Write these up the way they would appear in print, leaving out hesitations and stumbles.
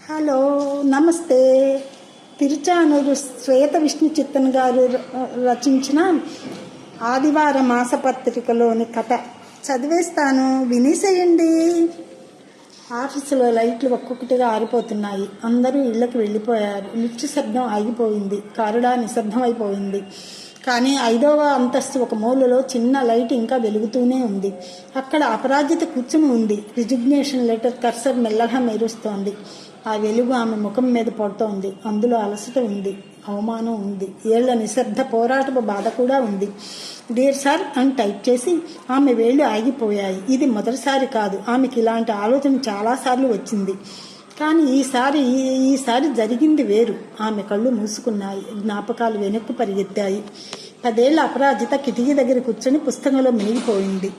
Hello, నమస్తే. తిరుచానూరు శ్వేత విష్ణు చిత్తన్ గారు రచించిన ఆదివార మాసపత్రికలోని కథ చదివేస్తాను, వినేసేయండి. ఆఫీసులో లైట్లు ఒక్కొక్కటిగా ఆరిపోతున్నాయి. అందరూ ఇళ్లకు వెళ్ళిపోయారు. లిఫ్ట్ శబ్దం ఆగిపోయింది. కారిడార్ నిశ్శబ్దమైపోయింది. కానీ 5వ అంతస్తు ఒక మూలలో చిన్న లైట్ ఇంకా వెలుగుతూనే ఉంది. అక్కడ అపరాజిత కూర్చుని ఉంది. రిజిగ్నేషన్ లెటర్ కర్సర్ మెల్లగా మెరుస్తోంది. ఆ వెలుగు ఆమె ముఖం మీద పడుతోంది. అందులో అలసట ఉంది, అవమానం ఉంది, ఏళ్ల నిశ్శబ్ద పోరాటపు బాధ కూడా ఉంది. డియర్ సార్ అని టైప్ చేసి ఆమె వేళ్లు ఆగిపోయాయి. ఇది మొదటిసారి కాదు. ఆమెకి ఇలాంటి ఆలోచన చాలాసార్లు వచ్చింది. కానీ ఈసారి జరిగింది వేరు. ఆమె కళ్ళు మూసుకున్నాయి. జ్ఞాపకాలు వెనక్కు పరిగెత్తాయి. 10 ఏళ్ల అపరాజిత కిటికీ దగ్గర కూర్చొని పుస్తకంలో మునిగిపోయింది.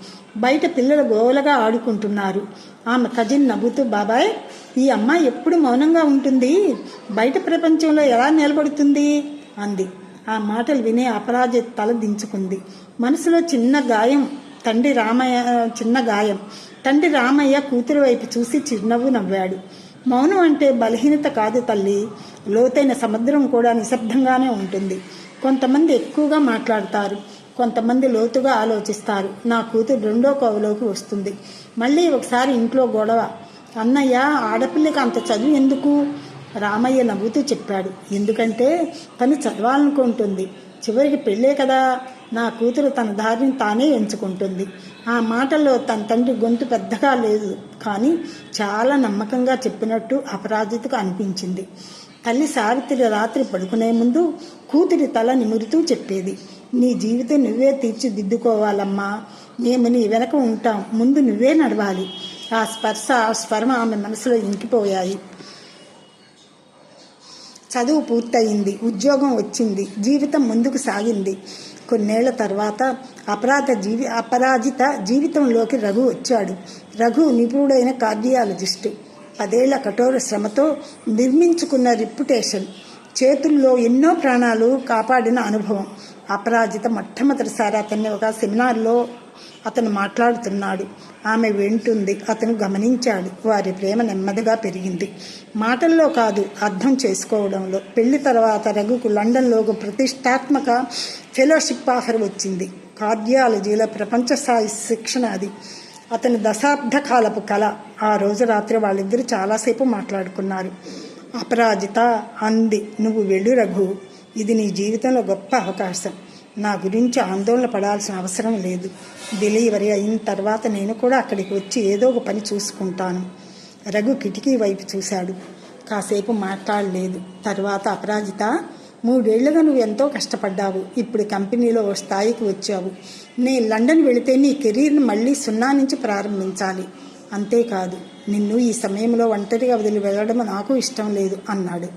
బయట పిల్లలు గోవలుగా ఆడుకుంటున్నారు. ఆమె కజిన్ నవ్వుతూ, బాబాయ్, ఈ అమ్మాయి ఎప్పుడు మౌనంగా ఉంటుంది, బయట ప్రపంచంలో ఎలా నిలబడుతుంది అంది. ఆ మాటలు వినే అపరాజిత తల దించుకుంది. మనసులో చిన్న గాయం. తండ్రి రామయ్య కూతురు వైపు చూసి చిరునవ్వు నవ్వాడు. మౌనం అంటే బలహీనత కాదు తల్లి. లోతైన సముద్రం కూడా నిశ్శబ్దంగానే ఉంటుంది. కొంతమంది ఎక్కువగా మాట్లాడతారు, కొంతమంది లోతుగా ఆలోచిస్తారు. నా కూతురు 2వ కోవలోకి వస్తుంది. మళ్ళీ ఒకసారి ఇంట్లో గొడవ. అన్నయ్య, ఆడపిల్లకి అంత చదువు ఎందుకు? రామయ్య నవ్వుతూ చెప్పాడు. ఎందుకంటే తను చదవాలనుకుంటుంది. చివరికి పెళ్ళే కదా. నా కూతురు తన దారిని తానే ఎంచుకుంటుంది. ఆ మాటల్లో తన తండ్రి గొంతు పెద్దగా లేదు, కానీ చాలా నమ్మకంగా చెప్పినట్టు అపరాజితకు అనిపించింది. తల్లి సావిత్రి రాత్రి పడుకునే ముందు కూతురి తల నిమురుతూ చెప్పేది, నీ జీవితం నువ్వే తీర్చిదిద్దుకోవాలమ్మా. మేము నీ వెనక ఉంటాం, ముందు నువ్వే నడవాలి. ఆ స్వరం ఆమె మనసులో ఇంకిపోయాయి. చదువు పూర్తయింది, ఉద్యోగం వచ్చింది, జీవితం ముందుకు సాగింది. కొన్నేళ్ల తర్వాత అపరాజిత జీవితంలోకి రఘు వచ్చాడు. రఘు నిపుణుడైన కార్డియాలజిస్టు. 10 ఏళ్ల కఠోర శ్రమతో నిర్మించుకున్న రిప్యుటేషన్, చేతుల్లో ఎన్నో ప్రాణాలు కాపాడిన అనుభవం. అపరాజిత మొట్టమొదటిసారి అతన్ని ఒక సెమినార్లో అతను మాట్లాడుతున్నాడు. ఆమె వింటుంది. అతను గమనించాడు. వారి ప్రేమ నెమ్మదిగా పెరిగింది. మాటల్లో కాదు, అర్థం చేసుకోవడంలో. పెళ్లి తర్వాత రఘుకు లండన్లో ఒక ప్రతిష్టాత్మక ఫెలోషిప్ ఆఫర్ వచ్చింది. కార్డియాలజీలో ప్రపంచ స్థాయి శిక్షణ అది. అతని దశాబ్ద కాలపు కళ. ఆ రోజు రాత్రి వాళ్ళిద్దరూ చాలాసేపు మాట్లాడుకున్నారు. అపరాజిత అంది, నువ్వు వెళ్ళు రఘు, ఇది నీ జీవితంలో గొప్ప అవకాశం. నా గురించి ఆందోళన పడాల్సిన అవసరం లేదు. డెలివరీ అయిన తర్వాత నేను కూడా అక్కడికి వచ్చి ఏదో ఒక పని చూసుకుంటాను. రఘు కిటికీ వైపు చూశాడు. కాసేపు మాట్లాడలేదు. తర్వాత అపరాజిత, 3 ఏళ్లుగా నువ్వు ఎంతో కష్టపడ్డావు. ఇప్పుడు కంపెనీలో ఓ స్థాయికి వచ్చావు. నేను లండన్ వెళితే నీ కెరీర్ని మళ్ళీ 0 నుంచి ప్రారంభించాలి. అంతేకాదు, నిన్ను ఈ సమయంలో ఒంటరిగా వదిలి వెళ్ళడం నాకు ఇష్టం లేదు అన్నాడు.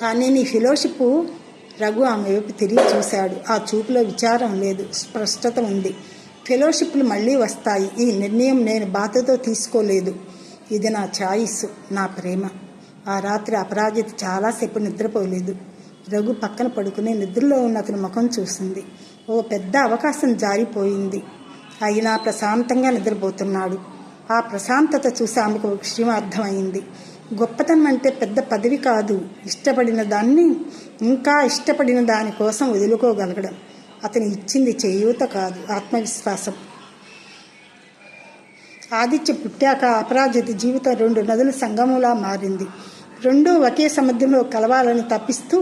కానీ నీ ఫెలోషిప్. రఘు ఆమె వైపు తిరిగి చూశాడు. ఆ చూపులో విచారం లేదు, స్పష్టత ఉంది. ఫెలోషిప్లు మళ్ళీ వస్తాయి. ఈ నిర్ణయం నేను బాధతో తీసుకోలేదు. ఇది నా ఛాయిస్, నా ప్రేమ. ఆ రాత్రి అపరాజిత చాలాసేపు నిద్రపోలేదు. రఘు పక్కన పడుకుని నిద్రలో ఉన్న అతని ముఖం చూసింది. ఓ పెద్ద అవకాశం జారిపోయింది. అయినా ప్రశాంతంగా నిద్రపోతున్నాడు. ఆ ప్రశాంతత చూసి ఆమెకు ఒక విషయం అర్థమైంది. గొప్పతనం అంటే పెద్ద పదవి కాదు, ఇష్టపడిన దాన్ని ఇంకా ఇష్టపడిన దానికోసం వదులుకోగలగడం. అతను ఇచ్చింది చేయూత కాదు, ఆత్మవిశ్వాసం. ఆదిత్య పుట్టాక అపరాజిత జీవితం 2 నదుల సంగమంలా మారింది. 2 ఒకే సముద్రంలో కలవాలని తప్పిస్తూ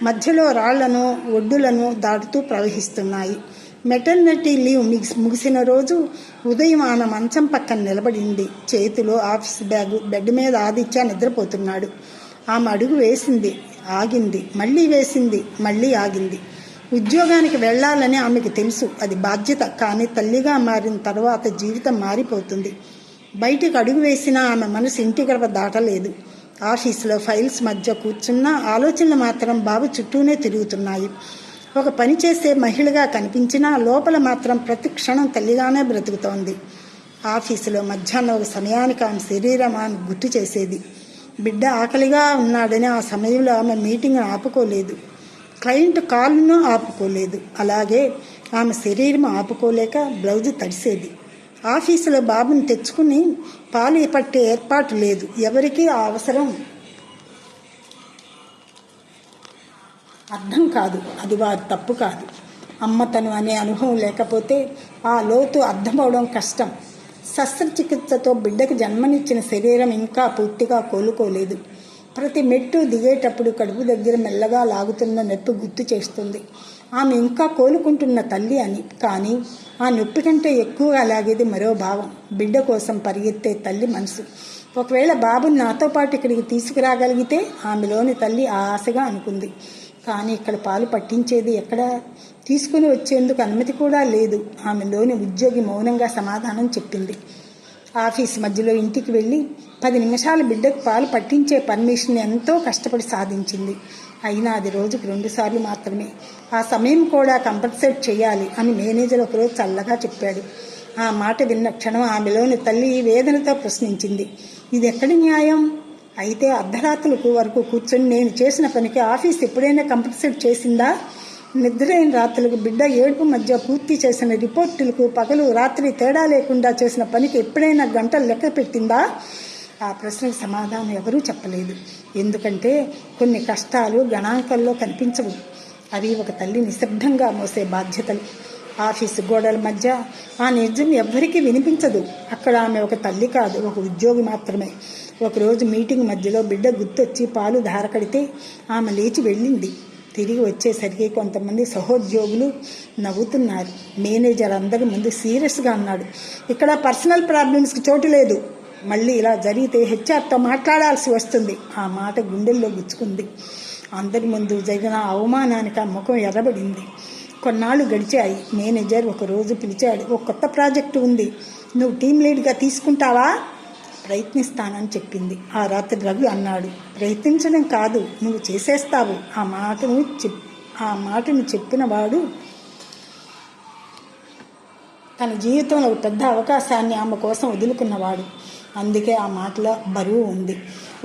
మధ్యలో రాళ్లను, ఒడ్డులను దాటుతూ ప్రవహిస్తున్నాయి. మెటర్నిటీ లీవ్ ముగిసిన రోజు ఉదయం ఆమె మంచం పక్కన నిలబడింది. చేతిలో ఆఫీస్ బ్యాగు. బెడ్ మీద ఆదిత్య నిద్రపోతున్నాడు. ఆమె అడుగు వేసింది, ఆగింది, మళ్ళీ వేసింది, మళ్ళీ ఆగింది. ఉద్యోగానికి వెళ్ళాలని ఆమెకు తెలుసు, అది బాధ్యత. కానీ తల్లిగా మారిన తర్వాత జీవితం మారిపోతుంది. బయటికి అడుగు వేసినా ఆమె మనసు ఇంటి గడప దాటలేదు. ఆఫీసులో ఫైల్స్ మధ్య కూర్చున్న ఆలోచనలు మాత్రం బాబు చుట్టూనే తిరుగుతున్నాయి. ఒక పని చేసే మహిళగా కనిపించినా లోపల మాత్రం ప్రతి క్షణం తల్లిగానే బ్రతుకుతోంది. ఆఫీసులో మధ్యాహ్నం ఒక సమయానికి ఆమె శరీరం ఆమె గుర్తు చేసేది. బిడ్డ ఆకలిగా ఉన్నాడని ఆ సమయంలో ఆమె మీటింగ్ను ఆపుకోలేదు. క్లయింట్ కాల్ను ఆపుకోలేదు. అలాగే ఆమె శరీరం ఆపుకోలేక బ్లౌజు తడిసేది. ఆఫీసులో బాబుని తెచ్చుకుని పాలు పట్టే ఏర్పాటు లేదు. ఎవరికీ ఆ అవసరం అర్థం కాదు. అది వారి తప్పు కాదు. అమ్మతను అనే అనుభవం లేకపోతే ఆ లోతు అర్థమవడం కష్టం. శస్త్రచికిత్సతో బిడ్డకు జన్మనిచ్చిన శరీరం ఇంకా పూర్తిగా కోలుకోలేదు. ప్రతి మెట్టు దిగేటప్పుడు కడుపు దగ్గర మెల్లగా లాగుతున్న నొప్పి గుర్తు చేస్తుంది. ఆమె ఇంకా కోలుకుంటున్న తల్లి అని. కానీ ఆ నొప్పి కంటే ఎక్కువగా లాగేది మరో భావం, బిడ్డ కోసం పరిగెత్తే తల్లి మనసు. ఒకవేళ బాబుని నాతో పాటు ఇక్కడికి తీసుకురాగలిగితే ఆమెలోని తల్లి ఆశగా అనుకుంది. కానీ ఇక్కడ పాలు పట్టించేది ఎక్కడ? తీసుకుని వచ్చేందుకు అనుమతి కూడా లేదు. ఆమెలోని ఉద్యోగి మౌనంగా సమాధానం చెప్పింది. ఆఫీస్ మధ్యలో ఇంటికి వెళ్ళి 10 నిమిషాలు బిడ్డకు పాలు పట్టించే పర్మిషన్ ఎంతో కష్టపడి సాధించింది. అయినా అది రోజుకు 2 సార్లు మాత్రమే. ఆ సమయం కూడా కంపల్సేట్ చేయాలి అని మేనేజర్ ఒకరోజు చల్లగా చెప్పాడు. ఆ మాట విన్న క్షణం ఆమెలోని తల్లి వేదనతో ప్రశ్నించింది, ఇది ఎక్కడి న్యాయం? అయితే అర్ధరాత్రులకు వరకు కూర్చొని నేను చేసిన పనికి ఆఫీస్ ఎప్పుడైనా కంపల్సేట్ చేసిందా? నిద్రైన రాత్రులకు బిడ్డ ఏడుపు మధ్య పూర్తి చేసిన రిపోర్టులకు పగలు రాత్రి తేడా లేకుండా చేసిన పనికి ఎప్పుడైనా గంటలు లెక్క పెట్టిందా? ఆ ప్రశ్నకు సమాధానం ఎవరూ చెప్పలేదు. ఎందుకంటే కొన్ని కష్టాలు గణాంకాల్లో కనిపించవు. అవి ఒక తల్లి నిశ్శబ్దంగా మోసే బాధ్యతలు. ఆఫీసు గోడల మధ్య ఆ నిజం ఎవ్వరికీ వినిపించదు. అక్కడ ఆమె ఒక తల్లి కాదు, ఒక ఉద్యోగి మాత్రమే. ఒకరోజు మీటింగ్ మధ్యలో బిడ్డ గుర్తొచ్చి పాలు ధారకడితే ఆమె లేచి వెళ్ళింది. తిరిగి వచ్చేసరికి కొంతమంది సహోద్యోగులు నవ్వుతున్నారు. మేనేజర్ అందరి ముందు సీరియస్గా అన్నాడు, ఇక్కడ పర్సనల్ ప్రాబ్లమ్స్కి చోటు లేదు. మళ్ళీ ఇలా జరిగితే హెచ్ఆర్తో మాట్లాడాల్సి వస్తుంది. ఆ మాట గుండెల్లో గుచ్చుకుంది. అందరి ముందు జరిగిన అవమానానికి ఆ ముఖం ఎర్రబడింది. కొన్నాళ్ళు గడిచాయి. మేనేజర్ ఒకరోజు పిలిచాడు. ఒక కొత్త ప్రాజెక్టు ఉంది, నువ్వు టీం లీడ్గా తీసుకుంటావా? ప్రయత్నిస్తానని చెప్పింది. ఆ రాత్రి రవి అన్నాడు, ప్రయత్నించడం కాదు, నువ్వు చేసేస్తావు. ఆ మాటను చెప్పిన వాడు తన జీవితంలో ఒక పెద్ద అవకాశాన్ని ఆమె కోసం వదులుకున్నవాడు. అందుకే ఆ మాటలో బరువు ఉంది.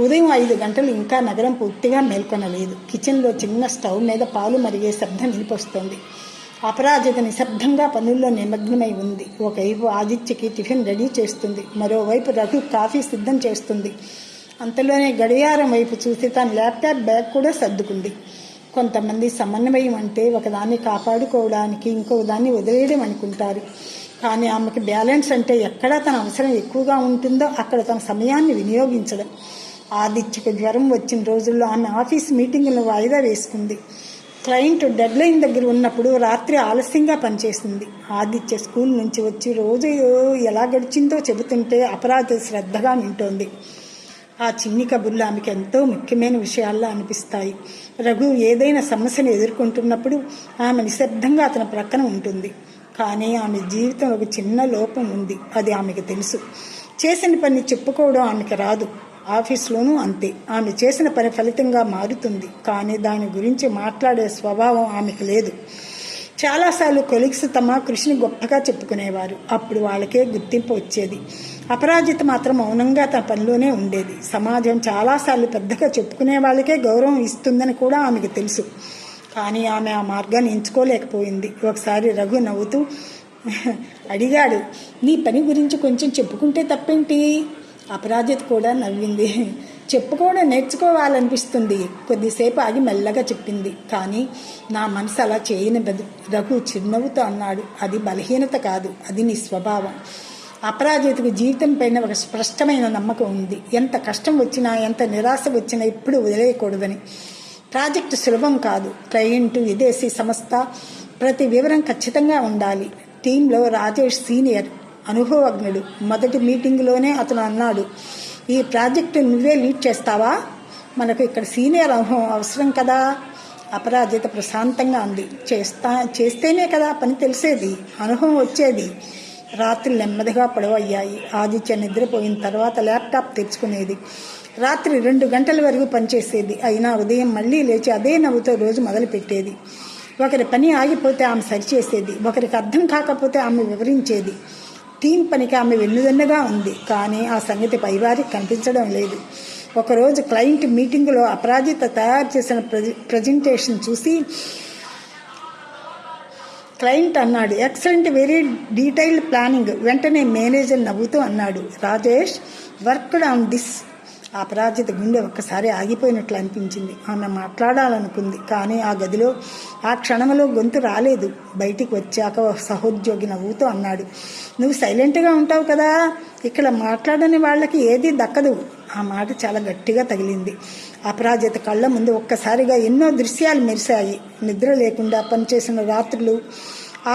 ఉదయం 5 గంటలు ఇంకా నగరం పూర్తిగా మేల్కొనలేదు. కిచెన్లో చిన్న స్టవ్ మీద పాలు మరిగే శబ్దం వినిపిస్తోంది. అపరాజిత నిశ్శబ్దంగా పనుల్లో నిమగ్నమై ఉంది. ఒకవైపు ఆదిత్యకి టిఫిన్ రెడీ చేస్తుంది, మరోవైపు రఘు కాఫీ సిద్ధం చేస్తుంది. అంతలోనే గడియారం వైపు చూసి తన ల్యాప్టాప్ బ్యాగ్ కూడా సర్దుకుంది. కొంతమంది సమన్వయం అంటే ఒకదాన్ని కాపాడుకోవడానికి ఇంకొకదాన్ని వదిలేయడం అనుకుంటారు. కానీ ఆమెకి బ్యాలెన్స్ అంటే ఎక్కడ తన అవసరం ఎక్కువగా ఉంటుందో అక్కడ తన సమయాన్ని వినియోగించడం. ఆదిత్యకు జ్వరం వచ్చిన రోజుల్లో ఆమె ఆఫీస్ మీటింగులను వాయిదా వేసుకుంది. క్లయింట్ డెడ్లైన్ దగ్గర ఉన్నప్పుడు రాత్రి ఆలస్యంగా పనిచేసింది. ఆదిత్య స్కూల్ నుంచి వచ్చి రోజు ఎలా గడిచిందో చెబుతుంటే అపరాధ శ్రద్ధగా వింటోంది. ఆ చిన్ని కబుర్లు ఆమెకు ఎంతో ముఖ్యమైన విషయాల్లో అనిపిస్తాయి. రఘు ఏదైనా సమస్యను ఎదుర్కొంటున్నప్పుడు ఆమె నిశ్శబ్దంగా అతని ప్రక్కన ఉంటుంది. కానీ ఆమె జీవితంలో ఒక చిన్న లోపం ఉంది, అది ఆమెకు తెలుసు. చేసిన పని చెప్పుకోవడం ఆమెకు రాదు. ఆఫీస్లోనూ అంతే. ఆమె చేసిన పని ఫలితంగా మారుతుంది, కానీ దాని గురించి మాట్లాడే స్వభావం ఆమెకు లేదు. చాలాసార్లు కొలీగ్స్ తమ కృషిని గొప్పగా చెప్పుకునేవారు. అప్పుడు వాళ్ళకే గుర్తింపు వచ్చేది. అపరాజిత మాత్రం మౌనంగా తన పనిలోనే ఉండేది. సమాజం చాలాసార్లు పెద్దగా చెప్పుకునే వాళ్ళకే గౌరవం ఇస్తుందని కూడా ఆమెకు తెలుసు. కానీ ఆమె ఆ మార్గాన్ని ఎంచుకోలేకపోయింది. ఒకసారి రఘు నవ్వుతూ అడిగాడు, నీ పని గురించి కొంచెం చెప్పుకుంటే తప్పేంటి? అపరాజిత కూడా నవ్వింది. చెప్పుకోవడం నేర్చుకోవాలనిపిస్తుంది. కొద్దిసేపు ఆగి మెల్లగా చెప్పింది, కానీ నా మనసు అలా చేయనివ్వదు. రఘు చిరునవ్వుతో అన్నాడు, అది బలహీనత కాదు, అది నీ స్వభావం. అపరాజితకు జీవితం పైన ఒక స్పష్టమైన నమ్మకం ఉంది. ఎంత కష్టం వచ్చినా, ఎంత నిరాశ వచ్చినా ఎప్పుడు వదిలేయకూడదని. ప్రాజెక్టు సులభం కాదు. క్లయింట్, విదేశీ సంస్థ, ప్రతి వివరం ఖచ్చితంగా ఉండాలి. టీంలో రాజేష్ సీనియర్, అనుభవజ్ఞుడు. మొదటి మీటింగ్లోనే అతను అన్నాడు, ఈ ప్రాజెక్టు నువ్వే లీడ్ చేస్తావా? మనకు ఇక్కడ సీనియర్ అనుభవం అవసరం కదా. అపరాజిత ప్రశాంతంగా అంది, చేస్తేనే కదా పని తెలిసేది, అనుభవం వచ్చేది. రాత్రి నెమ్మదిగా పొడవయ్యాయి. ఆదిత్య నిద్రపోయిన తర్వాత ల్యాప్టాప్ తెచ్చుకునేది. రాత్రి 2 గంటల వరకు పనిచేసేది. అయినా ఉదయం మళ్ళీ లేచి అదే నవ్వుతో రోజు మొదలుపెట్టేది. ఒకరి పని ఆగిపోతే ఆమె సరిచేసేది, ఒకరికి అర్థం కాకపోతే ఆమె వివరించేది. టీం పనికి ఆమె వెన్నుదన్నుగా ఉంది, కానీ ఆ సంగతి పైవారికి కనిపించడం లేదు. ఒకరోజు క్లయింట్ మీటింగులో అపరాజిత తయారు చేసిన ప్రజెంటేషన్ చూసి క్లయింట్ అన్నాడు, ఎక్సలెంట్, వెరీ డీటెయిల్డ్ ప్లానింగ్. వెంటనే మేనేజర్ నవ్వుతూ అన్నాడు, రాజేష్ వర్క్డ్ ఆన్ దిస్. అపరాజిత గుండె ఒక్కసారి ఆగిపోయినట్లు అనిపించింది. ఆమె మాట్లాడాలనుకుంది, కానీ ఆ గదిలో ఆ క్షణంలో గొంతు రాలేదు. బయటికి వచ్చాక సహోద్యోగి నవ్వుతూ అన్నాడు, నువ్వు సైలెంట్గా ఉంటావు కదా, ఇక్కడ మాట్లాడని వాళ్ళకి ఏదీ దక్కదు. ఆ మాట చాలా గట్టిగా తగిలింది. అపరాజిత కళ్ళ ముందు ఒక్కసారిగా ఎన్నో దృశ్యాలు మెరిశాయి. నిద్ర లేకుండా పనిచేసిన రాత్రులు,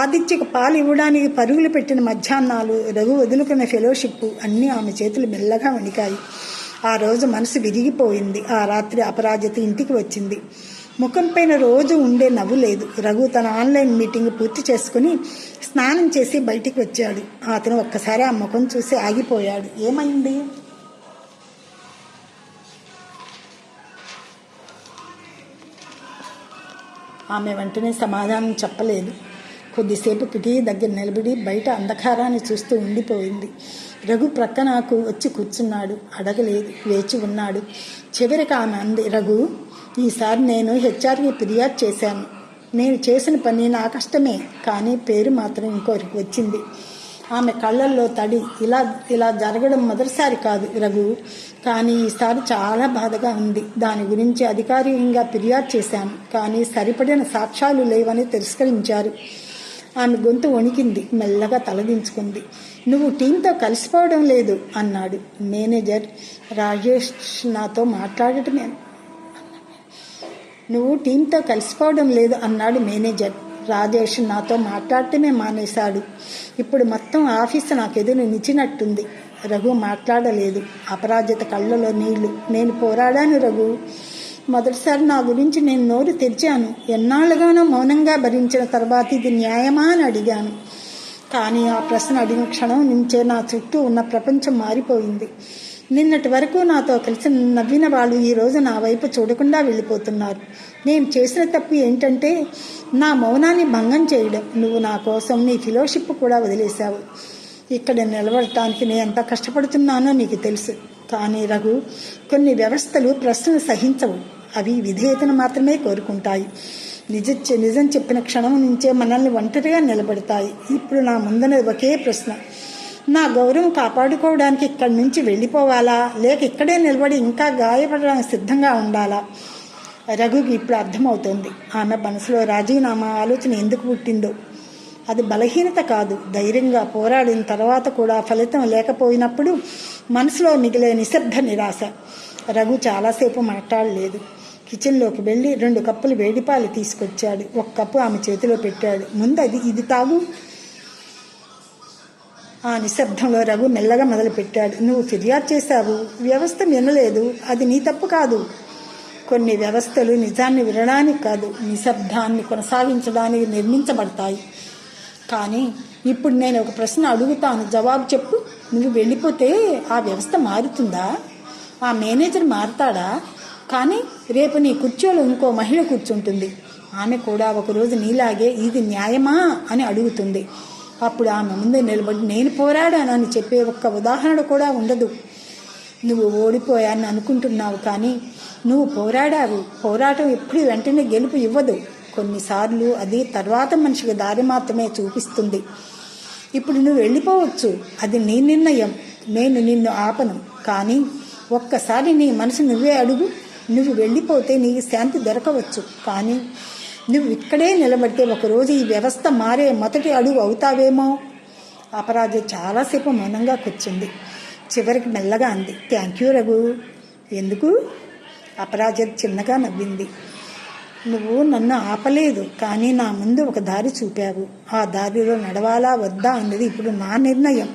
ఆదిత్యకు పాలు ఇవ్వడానికి పరుగులు పెట్టిన మధ్యాహ్నాలు, రఘు వదులుకున్న ఫెలోషిప్ అన్నీ ఆమె చేతులు మెల్లగా వణికాయి. ఆ రోజు మనసు విరిగిపోయింది. ఆ రాత్రి అపరాజిత ఇంటికి వచ్చింది. ముఖం పైన రోజు ఉండే నవ్వు లేదు. రఘు తన ఆన్లైన్ మీటింగ్ పూర్తి చేసుకుని స్నానం చేసి బయటికి వచ్చాడు. అతను ఒక్కసారి ఆ ముఖం చూసి ఆగిపోయాడు. ఏమైంది? ఆమె వెంటనే సమాధానం చెప్పలేదు. కొద్దిసేపు కిటికీ దగ్గర నిలబడి బయట అంధకారాన్ని చూస్తూ ఉండిపోయింది. రఘు ప్రక్క నాకు వచ్చి కూర్చున్నాడు. అడగలేదు, వేచి ఉన్నాడు. చివరికి ఆమె అంది, రఘు, ఈసారి నేను హెచ్ఆర్కి ఫిర్యాదు చేశాను. నేను చేసిన పని నా కష్టమే, కానీ పేరు మాత్రం ఇంకొకరికి వచ్చింది. ఆమె కళ్ళల్లో తడి. ఇలా జరగడం మొదటిసారి కాదు రఘు, కానీ ఈసారి చాలా బాధగా ఉంది. దాని గురించి అధికారికంగా ఫిర్యాదు చేశాను, కానీ సరిపడిన సాక్ష్యాలు లేవని తిరస్కరించారు. ఆమె గొంతు వణికింది. మెల్లగా తలదించుకుంది. నువ్వు టీంతో కలిసిపోవడం లేదు అన్నాడు మేనేజర్. రాజేష్ నాతో మాట్లాడటమే నువ్వు టీంతో కలిసిపోవడం లేదు అన్నాడు మేనేజర్. రాజేష్ నాతో మాట్లాడటమే మానేశాడు. ఇప్పుడు మొత్తం ఆఫీసు నాకు ఎదురు నిచ్చినట్టుంది. రఘు మాట్లాడలేదు. అపరాజిత కళ్ళలో నీళ్లు. నేను పోరాడాను రఘు. మొదటిసారి నా గురించి నేను నోరు తెరిచాను. ఎన్నాళ్ళుగానో మౌనంగా భరించిన తర్వాత ఇది న్యాయమా అని అడిగాను. కానీ ఆ ప్రశ్న అడిగిన క్షణం నుంచే నా చుట్టూ ఉన్న ప్రపంచం మారిపోయింది. నిన్నటి వరకు నాతో కలిసి నవ్విన వాళ్ళు ఈరోజు నా వైపు చూడకుండా వెళ్ళిపోతున్నారు. నేను చేసిన తప్పు ఏంటంటే నా మౌనాన్ని భంగం చేయడం. నువ్వు నా కోసం నీ ఫెలోషిప్ కూడా వదిలేశావు. ఇక్కడ నిలబడటానికి నేను ఎంత కష్టపడుతున్నానో నీకు తెలుసు. కానీ రఘు, కొన్ని వ్యవస్థలు ప్రశ్నలు సహించవు. అవి విధేయతను మాత్రమే కోరుకుంటాయి. నిజం చెప్పిన క్షణం నుంచే మనల్ని ఒంటరిగా నిలబడతాయి. ఇప్పుడు నా ముందున్నది ఒకే ప్రశ్న, నా గౌరవం కాపాడుకోవడానికి ఇక్కడి నుంచి వెళ్ళిపోవాలా, లేక ఇక్కడే నిలబడి ఇంకా గాయపడడానికి సిద్ధంగా ఉండాలా? రఘుకి ఇప్పుడు అర్థమవుతోంది. ఆమె మనసులో రాజీనామా ఆలోచన ఎందుకు పుట్టిందో. అది బలహీనత కాదు. ధైర్యంగా పోరాడిన తర్వాత కూడా ఫలితం లేకపోయినప్పుడు మనసులో మిగిలే నిశ్శబ్ద నిరాశ. రఘు చాలాసేపు మాట్లాడలేదు. కిచెన్లోకి వెళ్ళి 2 కప్పులు వేడిపాలు తీసుకొచ్చాడు. 1 కప్పు ఆమె చేతిలో పెట్టాడు. ముందు ఇది తాగు. ఆ నిశ్శబ్దంలో రఘు మెల్లగా మొదలుపెట్టాడు. నువ్వు ఫిర్యాదు చేశావు, వ్యవస్థ వినలేదు. అది నీ తప్పు కాదు. కొన్ని వ్యవస్థలు నిజాన్ని వినడానికి కాదు, నిశ్శబ్దాన్ని కొనసాగించడానికి నిర్మించబడతాయి. కానీ ఇప్పుడు నేను ఒక ప్రశ్న అడుగుతాను, జవాబు చెప్పు. నువ్వు వెళ్ళిపోతే ఆ వ్యవస్థ మారుతుందా? ఆ మేనేజర్ మారుతాడా? కానీ రేపు నీ కుర్చీలో ఇంకో మహిళ కూర్చుంటుంది. ఆమె కూడా ఒకరోజు నీలాగే ఇది న్యాయమా అని అడుగుతుంది. అప్పుడు ఆమె ముందు నిలబడి నేను పోరాడానని చెప్పే ఒక్క ఉదాహరణ కూడా ఉండదు. నువ్వు ఓడిపోయాన్ని అనుకుంటున్నావు, కానీ నువ్వు పోరాడావు. పోరాటం ఎప్పుడు వెంటనే గెలుపు ఇవ్వదు. కొన్నిసార్లు అది తర్వాత మనిషికి దారి మాత్రమే చూపిస్తుంది. ఇప్పుడు నువ్వు వెళ్ళిపోవచ్చు, అది నీ నిర్ణయం. నేను నిన్ను ఆపను. కానీ ఒక్కసారి నీ మనసు నువ్వే అడుగు. నువ్వు వెళ్ళిపోతే నీకు శాంతి దొరకవచ్చు, కానీ నువ్వు ఇక్కడే నిలబడితే ఒకరోజు ఈ వ్యవస్థ మారే మొదటి అడుగు అవుతావేమో. అపరాధ చాలాసేపు మౌనంగా కూర్చుంది. చివరికి మెల్లగా అంది, థ్యాంక్ యూ రఘు. ఎందుకు? అపరాజ చిన్నగా నవ్వింది. నువ్వు నన్ను ఆపలేదు, కానీ నా ముందు ఒక దారి చూపావు. ఆ దారిలో నడవాలా వద్దా అన్నది ఇప్పుడు నా నిర్ణయం.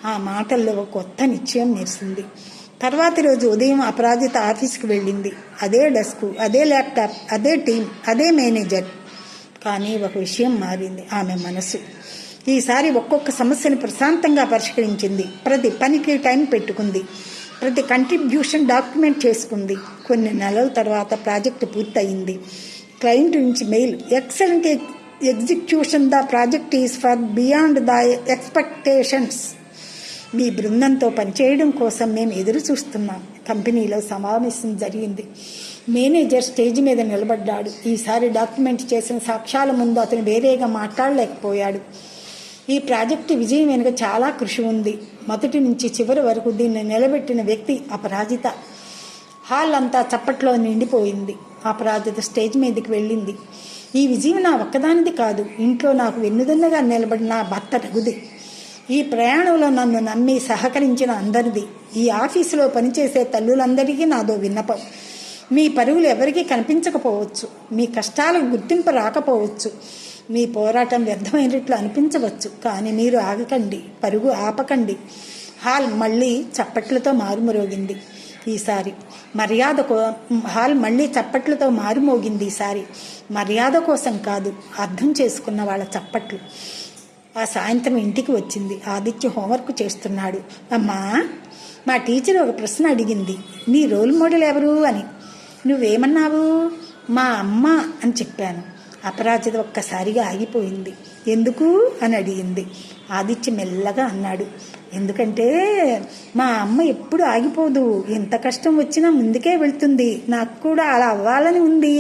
ఆ మాటల్లో ఒక కొత్త నిశ్చయం మెరిసింది. తర్వాతి రోజు ఉదయం అపరాజిత ఆఫీస్కి వెళ్ళింది. అదే డెస్క్, అదే ల్యాప్టాప్, అదే టీం, అదే మేనేజర్. కానీ ఒక విషయం మారింది, ఆమె మనసు. ఈసారి ఒక్కొక్క సమస్యను ప్రశాంతంగా పరిష్కరించింది. ప్రతి పనికి టైం పెట్టుకుంది. ప్రతి కంట్రిబ్యూషన్ డాక్యుమెంట్ చేసుకుంది. కొన్ని నెలల తర్వాత ప్రాజెక్టు పూర్తయింది. క్లయింట్ నుంచి mail, excellent execution, the project is far beyond the expectations. మీ బృందంతో పనిచేయడం కోసం మేము ఎదురు చూస్తున్నాం. కంపెనీలో సమావేశం జరిగింది. మేనేజర్ స్టేజ్ మీద నిలబడ్డాడు. ఈసారి డాక్యుమెంట్ చేసిన సాక్ష్యాల ముందు అతను వేరేగా మాట్లాడలేకపోయాడు. ఈ ప్రాజెక్టు విజయం వెనుక చాలా కృషి ఉంది. మొదటి నుంచి చివరి వరకు దీన్ని నిలబెట్టిన వ్యక్తి అపరాజిత. హాల్ అంతా చప్పట్లో నిండిపోయింది. అపరాజిత స్టేజ్ మీదకి వెళ్ళింది. ఈ విజయం నా ఒక్కదానిది కాదు, ఇంట్లో నాకు వెన్నుదన్నగా నిలబడిన నా భర్త రఘుది. ఈ ప్రయాణంలో నన్ను నమ్మి సహకరించిన అందరిది. ఈ ఆఫీసులో పనిచేసే తల్లులందరికీ నాదో విన్నపం. మీ పరుగులు ఎవరికీ కనిపించకపోవచ్చు, మీ కష్టాలకు గుర్తింపు రాకపోవచ్చు, మీ పోరాటం వ్యర్థమైనట్లు అనిపించవచ్చు, కానీ మీరు ఆగకండి, పరుగు ఆపకండి. హాల్ మళ్ళీ చప్పట్లతో మారుమోగింది. హాల్ మళ్ళీ చప్పట్లతో మారుమోగింది. ఈసారి మర్యాద కోసం కాదు, అర్థం చేసుకున్న వాళ్ళ చప్పట్లు. ఆ సాయంత్రం ఇంటికి వచ్చింది. ఆదిత్య హోంవర్క్ చేస్తున్నాడు. అమ్మా, మా టీచర్ ఒక ప్రశ్న అడిగింది, నీ రోల్ మోడల్ ఎవరు అని. నువ్వేమన్నావు? మా అమ్మ అని చెప్పాను. అపరాజిత ఒక్కసారిగా ఆగిపోయింది. ఎందుకు అని అడిగింది. ఆదిత్య మెల్లగా అన్నాడు, ఎందుకంటే మా అమ్మ ఎప్పుడు ఆగిపోదు, ఎంత కష్టం వచ్చినా ముందుకే వెళ్తుంది, నాకు కూడా అలా అవ్వాలని ఉంది.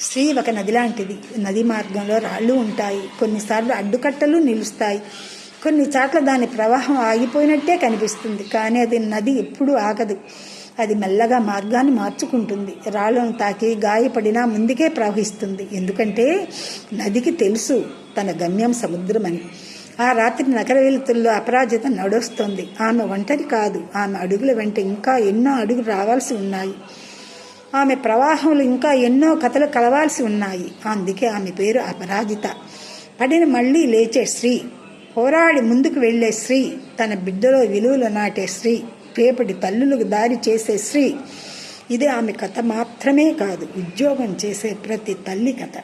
స్త్రీ ఒక నది లాంటిది. నది మార్గంలో రాళ్ళు ఉంటాయి, కొన్నిసార్లు అడ్డుకట్టలు నిలుస్తాయి, కొన్ని చోట్ల దాని ప్రవాహం ఆగిపోయినట్టే కనిపిస్తుంది, కానీ అది నది ఎప్పుడూ ఆగదు. అది మెల్లగా మార్గాన్ని మార్చుకుంటుంది. రాళ్లను తాకి గాయపడినా ముందుకే ప్రవహిస్తుంది, ఎందుకంటే నదికి తెలుసు తన గమ్యం సముద్రమని. ఆ రాత్రి నగర వెలుతుల్లో అపరాజిత నడుస్తోంది. ఆమె ఒంటరి కాదు, ఆమె అడుగుల వెంట ఇంకా ఎన్నో అడుగులు రావాల్సి ఉన్నాయి. ఆమె ప్రవాహంలో ఇంకా ఎన్నో కథలు కలవాల్సి ఉన్నాయి. అందుకే ఆమె పేరు అపరాజిత. పడిన మళ్ళీ లేచే స్త్రీ, పోరాడి ముందుకు వెళ్లే స్త్రీ, తన బిడ్డలో విలువలు నాటే స్త్రీ, రేపటి తల్లులకు దారి చేసే స్త్రీ. ఇది ఆమె కథ మాత్రమే కాదు, ఉద్యోగం చేసే ప్రతి తల్లి కథ.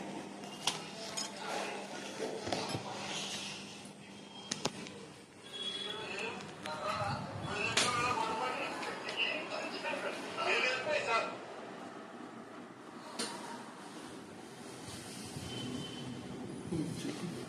Thank you.